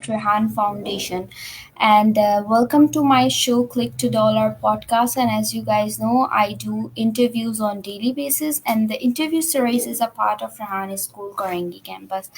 Rehan Foundation. And welcome to my show, Click to Dollar podcast. And as you guys know, I do interviews on daily basis, and the interview series is a part of Rehan School Karangi campus.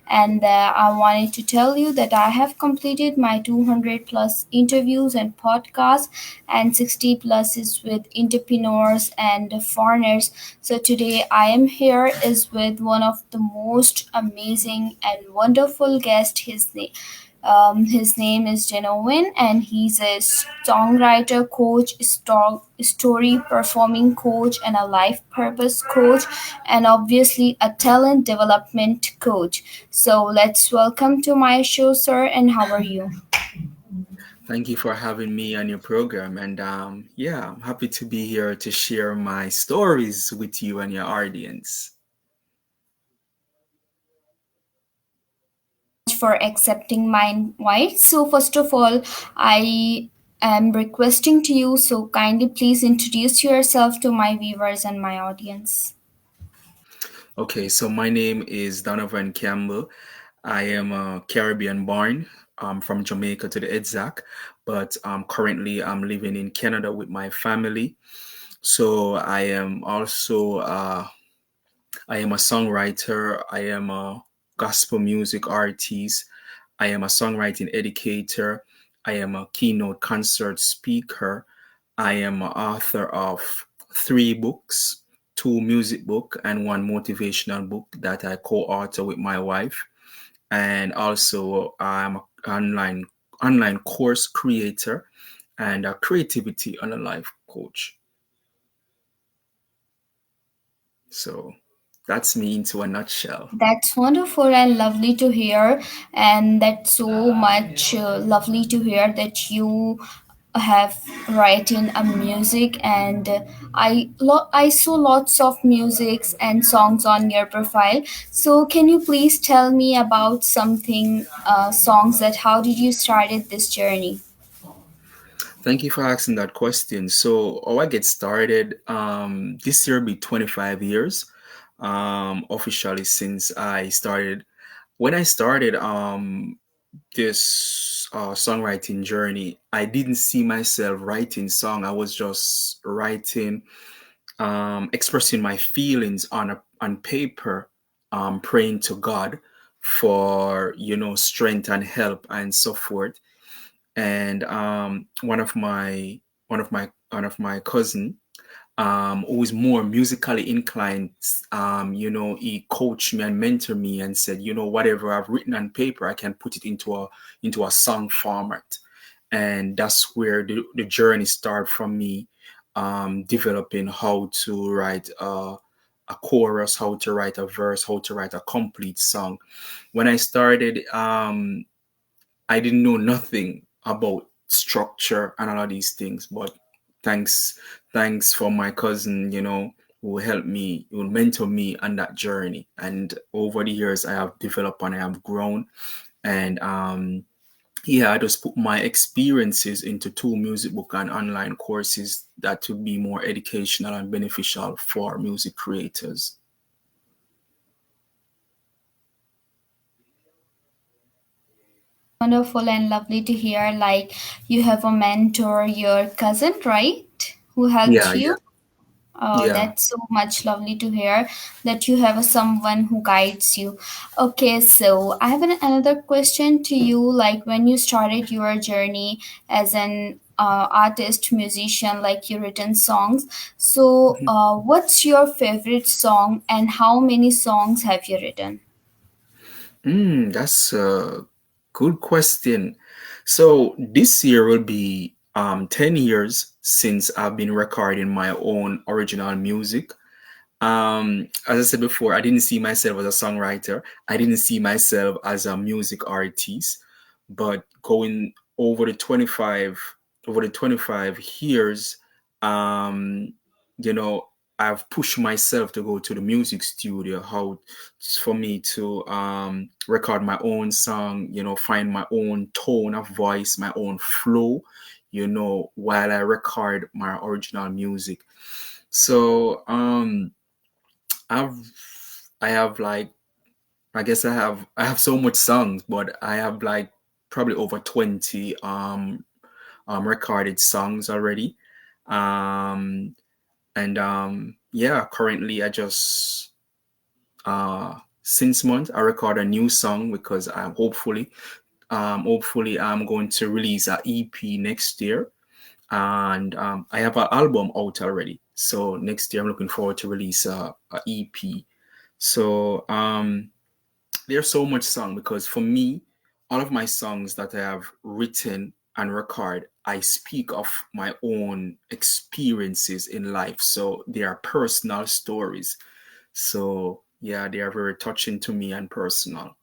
And I wanted to tell you that I have completed my 200 plus interviews and podcasts, and 60 plus is with entrepreneurs and foreigners. So today I am here is with one of the most amazing and wonderful guests. His name is Genuine, and he's a songwriter, coach, story performing coach, and a life purpose coach, and obviously a talent development coach. So let's welcome to my show, sir. And how are you? Thank you for having me on your program. And yeah, I'm happy to be here to share my stories with you and your audience. For accepting my invite. So first of all, I am requesting to you, so kindly please introduce yourself to my viewers and my audience. Okay, so my name is Donovan Campbell. I am Caribbean born. From Jamaica to the exact, but currently I'm living in Canada with my family. So I am a songwriter. I am a gospel music artist. I am a songwriting educator. I am a keynote concert speaker. I am an author of three books, two music book and one motivational book that I co-author with my wife. And also I'm an online course creator and a creativity and a life coach. So that's me into a nutshell. That's wonderful and lovely to hear, and that's so much lovely to hear that you have written a music. And I saw lots of musics and songs on your profile. So can you please tell me about something songs that how did you started this journey? Thank you for asking that question. So, I get started. This year be 25 years, officially since I started. When I started this songwriting journey, I didn't see myself writing song. I was just writing, expressing my feelings on paper, praying to God for strength and help and so forth. And one of my cousin, who is more musically inclined, he coached me and mentored me and said, whatever I've written on paper, I can put it into a song format. And that's where the journey started from me, developing how to write a chorus, how to write a verse, how to write a complete song. When I started, I didn't know nothing about structure and all of these things, but thanks, thanks for my cousin, who helped me, who mentor me on that journey. And over the years, I have developed and I have grown. And yeah, I just put my experiences into two music book and online courses that would be more educational and beneficial for music creators. Wonderful and lovely to hear. Like you have a mentor, your cousin, right? Who helped Yeah, yeah, you? Oh, yeah. that's so much lovely to hear that you have a someone who guides you. Okay, so I have another question to you. Like when you started your journey as an artist, musician, like you written songs. So, what's your favorite song, and how many songs have you written? That's a good question. So this year will be 10 years since I've been recording my own original music. As I said before, I didn't see myself as a songwriter. I didn't see myself as a music artist. But going over the 25 years, um, you know, I've pushed myself to go to the music studio, how for me to record my own song, find my own tone of voice, my own flow, while I record my original music. So I've I have like I guess I have so much songs, but I have like probably over 20 recorded songs already. Um, and yeah, currently I just since month I record a new song because I'm hopefully I'm going to release a EP next year, and I have an album out already. So next year I'm looking forward to release a EP. So there's so much song because for me, all of my songs that I have written and record, I speak of my own experiences in life. So they are personal stories. So yeah, they are very touching to me and personal.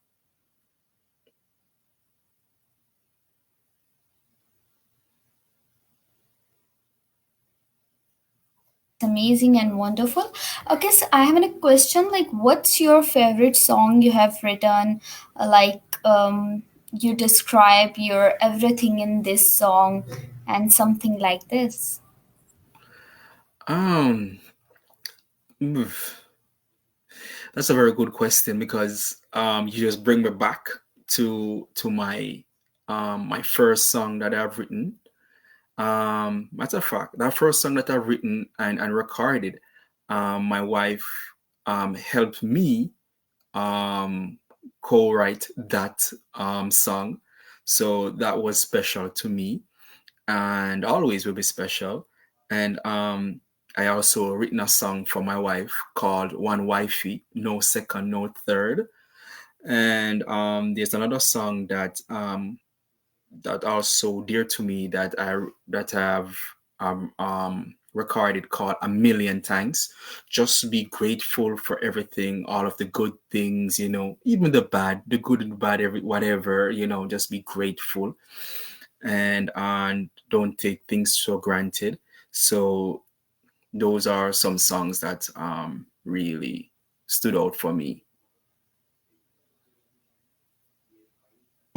Amazing and wonderful. Okay, so I have a question. Like, what's your favorite song you have written? Like, you describe your everything in this song, and something like this. Um, oof, that's a very good question because you just bring me back to my first song that I've written. Matter of fact, that first song that I've written and recorded, my wife helped me um, co-write that song. So that was special to me and always will be special. And I also written a song for my wife called One Wifey, No Second, No Third. And there's another song that also dear to me that I've recorded called A Million Thanks. Just be grateful for everything, all of the good things, even the bad, the good and bad, every whatever, just be grateful and don't take things for granted. So those are some songs that really stood out for me.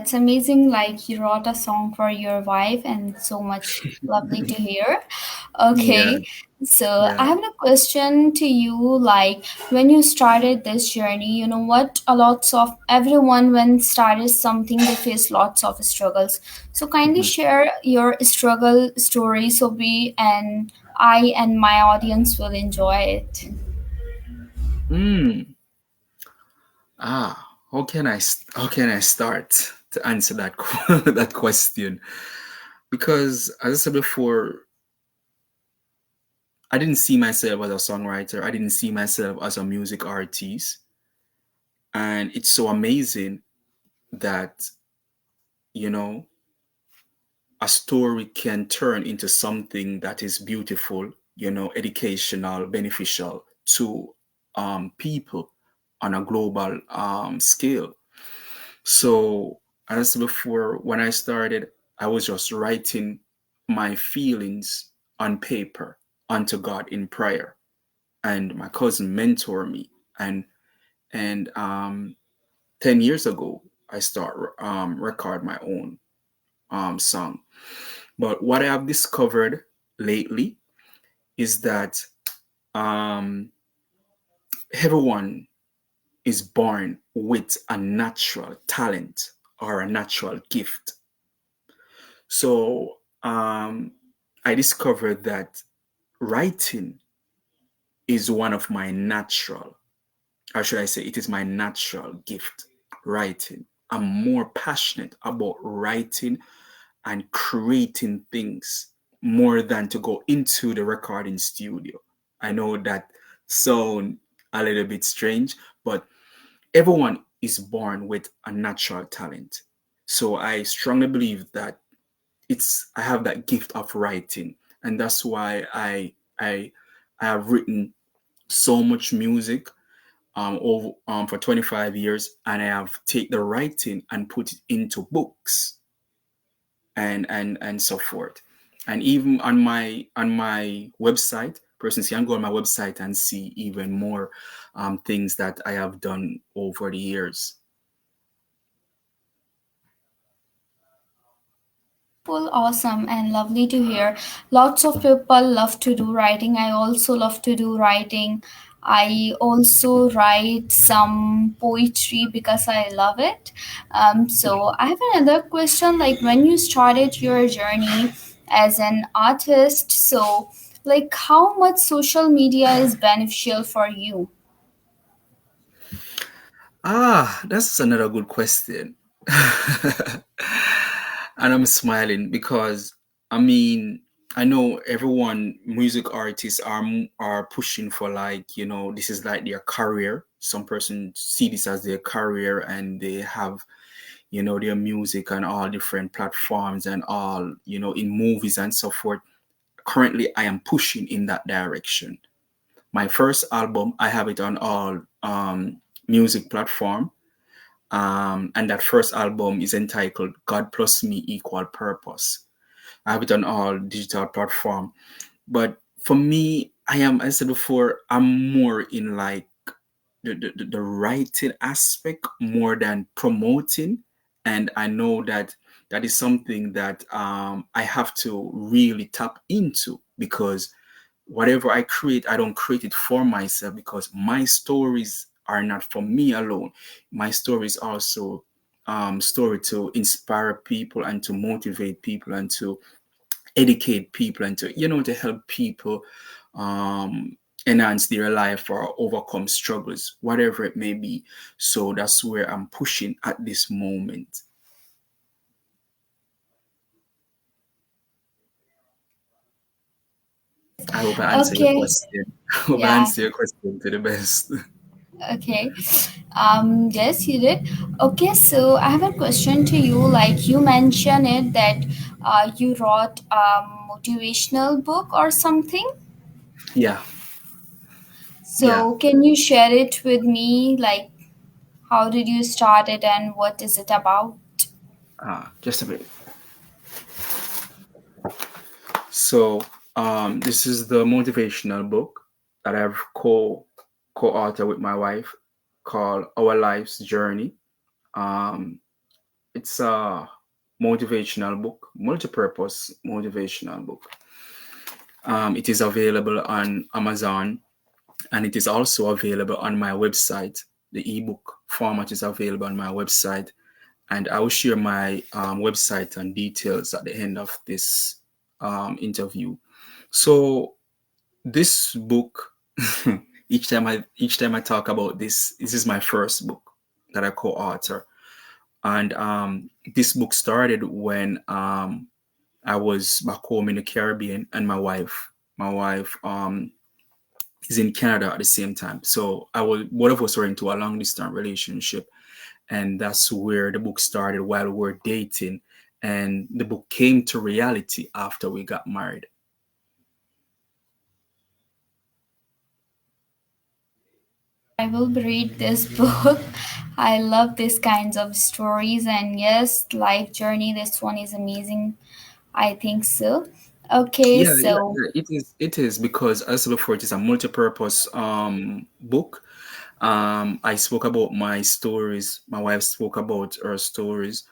It's amazing. Like, you wrote a song for your wife, and so much lovely to hear. Yeah, Okay, so I yeah. have a question to you. Like, when you started this journey, you know what? A lots of everyone when started something, they face lots of struggles. So kindly Mhm. share your struggle story so we and I and my audience will enjoy it. Mm. How can I start to answer that that question? Because as I said before, I didn't see myself as a songwriter. I didn't see myself as a music artist, and it's so amazing that you know a story can turn into something that is beautiful, educational, beneficial to people on a global scale. So, as I said before, when I started, I was just writing my feelings on paper unto God in prayer, and my cousin mentored me, and 10 years ago, I start record my own song. But what I have discovered lately is that um, everyone is born with a natural talent or a natural gift. So I discovered that writing is one of my natural, or should I say, it is my natural gift. Writing. I'm more passionate about writing and creating things more than to go into the recording studio. I know that sound a little bit strange, but everyone is born with a natural talent. So I strongly believe that I have that gift of writing, and that's why I have written so much music for 25 years, and I have take the writing and put it into books and so forth. And even on my website, persons can go on my website and see even more things that I have done over the years. Well, awesome and lovely to hear. Lots of people love to do writing. I also love to do writing. I also write some poetry because I love it. So I have another question. Like when you started your journey as an artist, so like how much social media is beneficial for you? That's another good question. And I'm smiling because I mean, I know everyone, music artists are pushing for, like, this is like their career. Some person see this as their career, and they have, their music on all different platforms and all, in movies and so forth. Currently, I am pushing in that direction. My first album, I have it on all music platform. And that first album is entitled God Plus Me Equal Purpose. I have it on all digital platform. But for me, as I said before, I'm more in like the writing aspect more than promoting. And I know that that is something that I have to really tap into, because whatever I create, I don't create it for myself, because my stories are not for me alone. My stories also story to inspire people and to motivate people and to educate people and to to help people um enhance their life or overcome struggles, whatever it may be. So that's where I'm pushing at this moment. I hope I answer your Okay, question. I hope I yeah. answer your question to the best. Okay. Yes, you did. Okay, so I have a question to you. Like you mentioned it that you wrote a motivational book or something. Yeah, yeah. So can you share it with me? Like how did you start it and what is it about? Just a bit. So, this is the motivational book that I've co-authored with my wife, called Our Life's Journey. Um, it's a motivational book, multi-purpose motivational book. It is available on Amazon, and it is also available on my website. The ebook format is available on my website, and I will share my website and details at the end of this interview. So this book, each time I talk about this is my first book that I co-author, and this book started when I was back home in the Caribbean, and my wife is in Canada at the same time. So I was both of us were into a long distance relationship, and that's where the book started, while we were dating, and the book came to reality after we got married. I will read this book. I love these kinds of stories and yes, life journey. This one is amazing. I think so. Okay, Yeah, yeah, so yeah. It is because, as I said before, it is a multi-purpose book. I spoke about my stories. My wife spoke about her stories.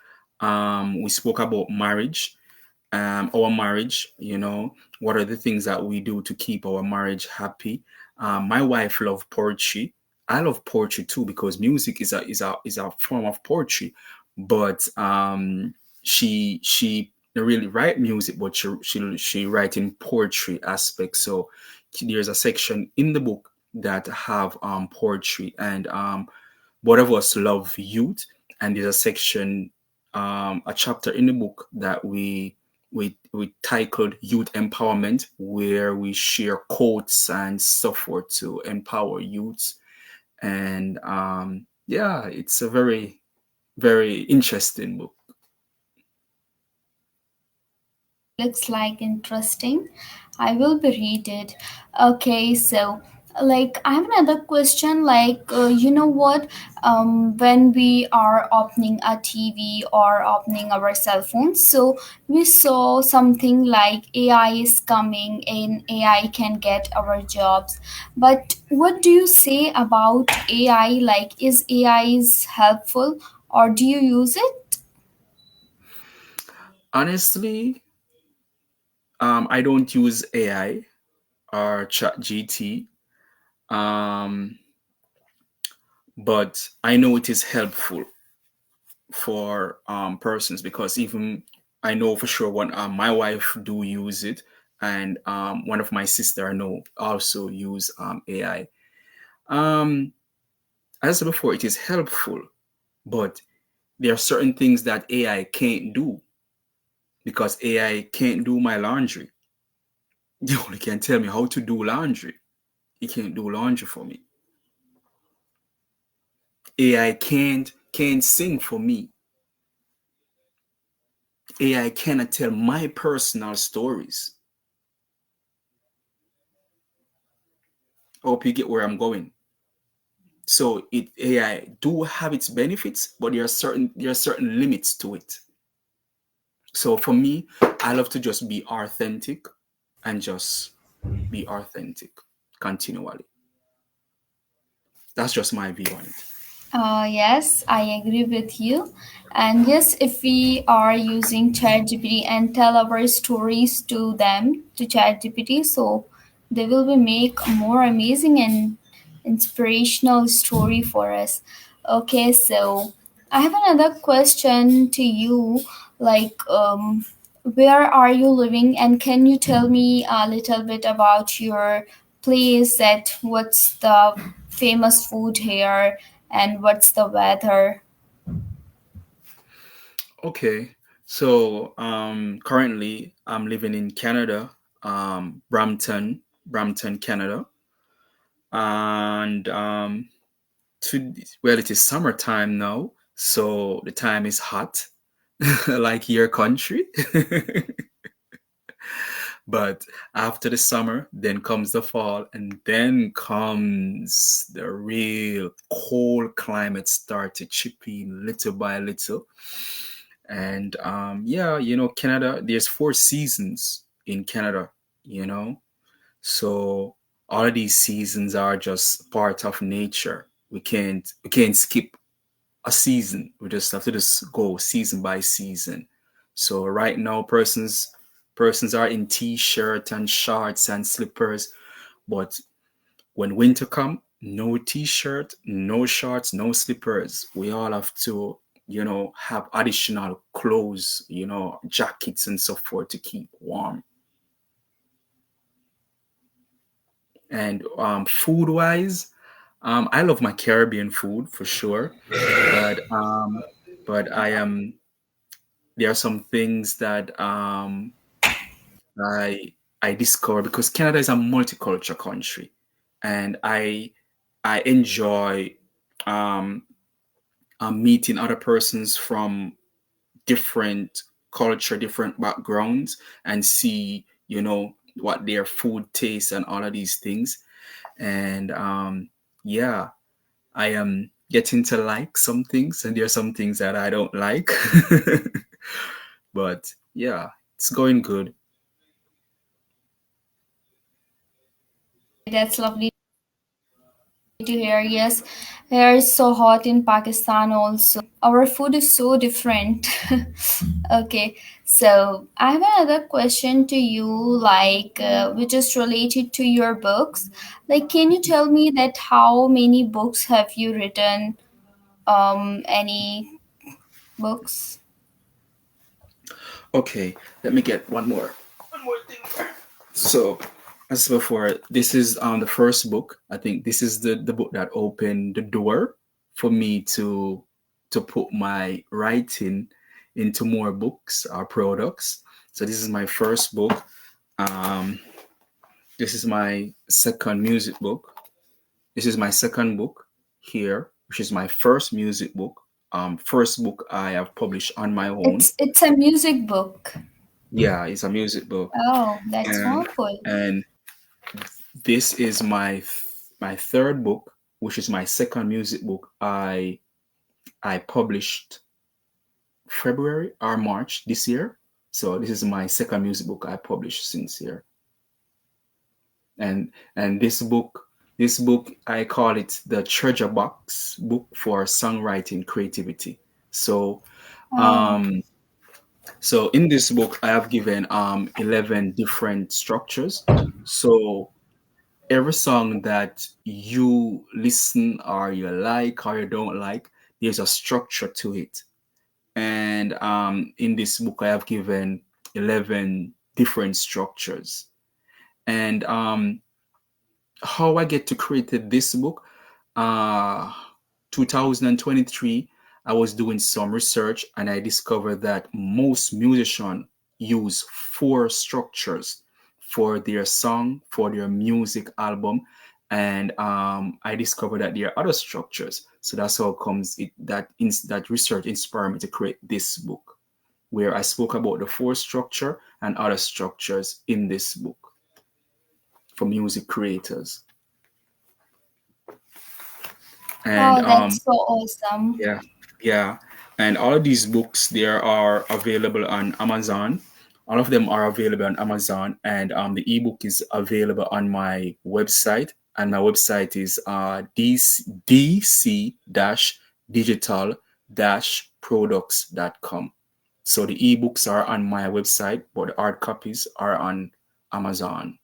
We spoke about marriage, our marriage. What are the things that we do to keep our marriage happy? My wife loved poetry. I love poetry too, because music is a form of poetry. But she don't really write music, but she write in poetry aspect. So there's a section in the book that have poetry, and both of us love youth, and there's a section, a chapter in the book that we titled Youth Empowerment, where we share quotes and so forth to empower youths. And yeah, it's a very, very interesting book. looks like interesting. I will be read it. Okay, so like I have another question. Like you know what? When we are opening a TV or opening our cell phones, so we saw something like AI is coming and AI can get our jobs. But what do you say about AI? Like, is AI is helpful or do you use it? Honestly, I don't use AI or ChatGT, um, but I know it is helpful for persons, because even I know for sure when my wife do use it, and one of my sister I know also use AI. Um, as I said before, it is helpful, but there are certain things that AI can't do, because AI can't do my laundry. You only can tell me how to do laundry. It can't do laundry for me. AI can't sing for me. AI cannot tell my personal stories. I hope you get where I'm going. So it AI do have its benefits, but there are certain limits to it. So for me, I love to just be authentic, and just be authentic continually. That's just my view on it. Yes, I agree with you. And yes, if we are using ChatGPT and tell our stories to them, to ChatGPT, so they will be make a more amazing and inspirational story for us. Okay, so I have another question to you. Like, where are you living, and can you tell me a little bit about your place? That what's the famous food here, and what's the weather? Okay. So currently I'm living in Canada, Brampton, Canada. And well, it is summertime now, so the time is hot, like your country. But after the summer, then comes the fall, and then comes the real cold climate start to chip in little by little. And yeah, Canada, there's 4 seasons in Canada, you know. So all of these seasons are just part of nature. We can't skip a season. We just have to just go season by season. So right now, persons are in t-shirt and shorts and slippers, but when winter come, no t-shirt, no shorts, no slippers. We all have to, have additional clothes, jackets and so forth to keep warm. And food wise, I love my Caribbean food for sure, but I am there are some things that I I discover, because Canada is a multicultural country, and I enjoy um, meeting other persons from different culture, different backgrounds, and see what their food tastes and all of these things. And yeah, I am getting to like some things, and there are some things that I don't like. But yeah, it's going good. That's lovely to hear. Yes, here is so hot in Pakistan also. Our food is so different. Okay, so I have another question to you, like which is related to your books. Like, can you tell me that how many books have you written? Any books? Okay, let me get one more thing here. So, as before, this is the first book. I think this is the book that opened the door for me to put my writing into more books or products. So this is my first book. Um, this is my second music book. This is my second book here, which is my first music book. First book I have published on my own. It's a music book. Yeah, it's a music book, Oh, that's and wonderful. and this is my third book, which is my second music book. I published February or March this year. So this is my second music book I published since here. And this book I call it the treasure box book for songwriting creativity. So Oh, um So in this book, I have given 11 different structures. So every song that you listen or you like or you don't like, there's a structure to it. And in this book, I have given 11 different structures. And how I get to create this book, uh, 2023, I was doing some research and I discovered that most musicians use four structures for their song, for their music album. And I discovered that there are other structures. So that's how it comes that research inspired me to create this book, where I spoke about the four structure and other structures in this book for music creators. And Oh, that's so awesome. yeah, yeah. And all of these books there are available on Amazon. All of them are available on Amazon, and the ebook is available on my website. And my website is dc-digital-products.com. So the ebooks are on my website, but the hard copies are on Amazon.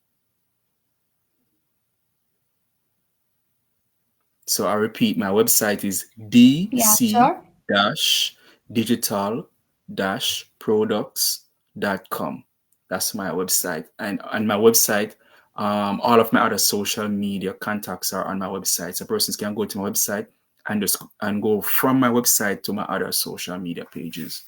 So I repeat, my website is Yeah, sure. dc-digital-products.com. That's my website. And on my website, all of my other social media contacts are on my website. So persons can go to my website and go from my website to my other social media pages.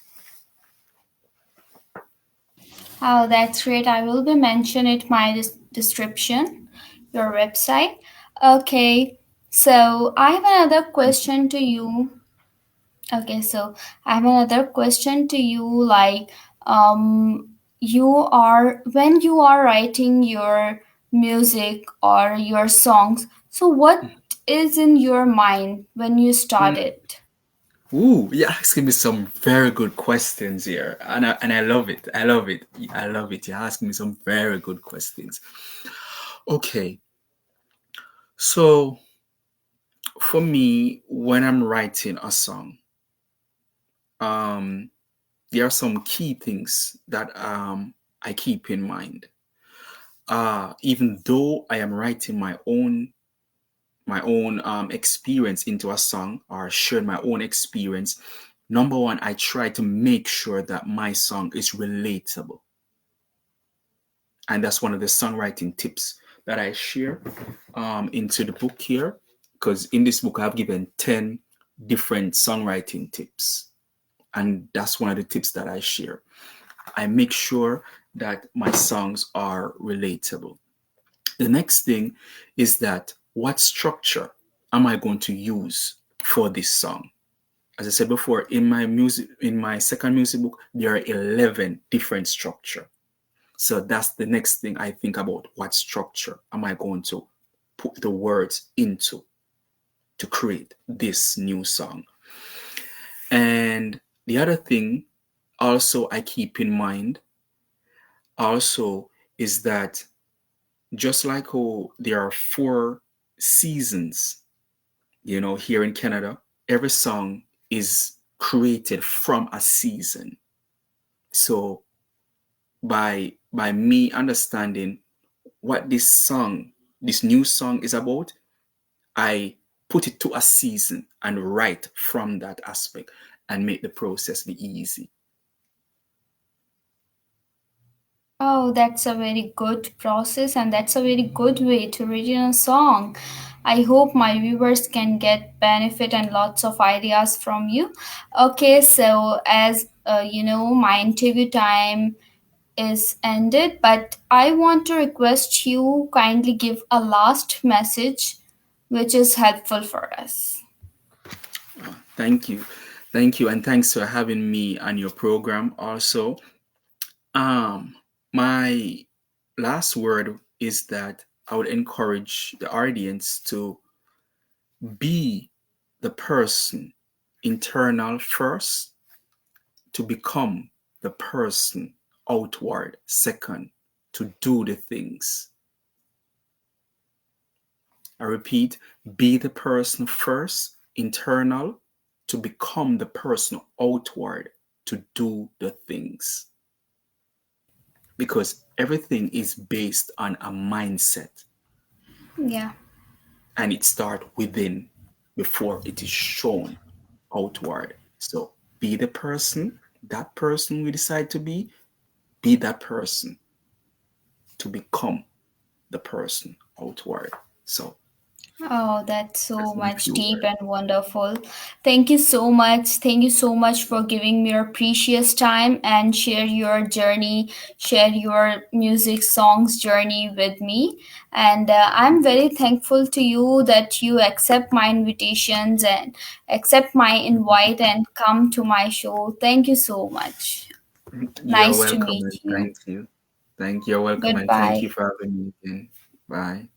Oh, that's great. I will be mention it my description, your website. Okay, so I have another question to you. Okay, so I have another question to you. Like, you are when you are writing your music or your songs. So, what is in your mind when you start Mm. it? Ooh, you're asking me some very good questions here, and I love it. I love it. I love it. You're asking me some very good questions. Okay, so for me, when I'm writing a song, um, there are some key things that I keep in mind. Even though I am writing my own experience into a song or sharing my own experience, number one, I try to make sure that my song is relatable, and that's one of the songwriting tips that I share into the book here. Because in this book, I've given 10 different songwriting tips, and that's one of the tips that I share. I make sure that my songs are relatable. The next thing is that what structure am I going to use for this song? As I said before, in my second music book, there are 11 different structure. So that's the next thing I think about. What structure am I going to put the words into to create this new song? And the other thing also I keep in mind also is that just like how there are four seasons, here in Canada, every song is created from a season. So by me understanding what this new song is about, I put it to a season and write from that aspect and make the process be easy. Oh, that's a very good process, and that's a very good way to read a song. I hope my viewers can get benefit and lots of ideas from you. Okay, so as my interview time is ended, but I want to request you kindly give a last message which is helpful for us. Thank you. Thank you. And thanks for having me on your program also. Um, my last word is that I would encourage the audience to be the person internal first, to become the person outward second, to do the things. I repeat, be the person first internal, to become the person outward to do the things, because everything is based on a mindset, Yeah. and it starts within before it is shown outward. So be the person, that person we decide to be that person to become the person outward. So Oh, that's so that's my much few deep words. and wonderful. Thank you so much. Thank you so much for giving me your precious time and share your journey, share your music songs journey with me. And I'm very thankful to you that you accept my invitations and accept my invite and come to my show. Thank you so much. You're Nice to welcome meet and you. thank you. Thank you. You're welcome and thank Goodbye. you for having me again. Bye.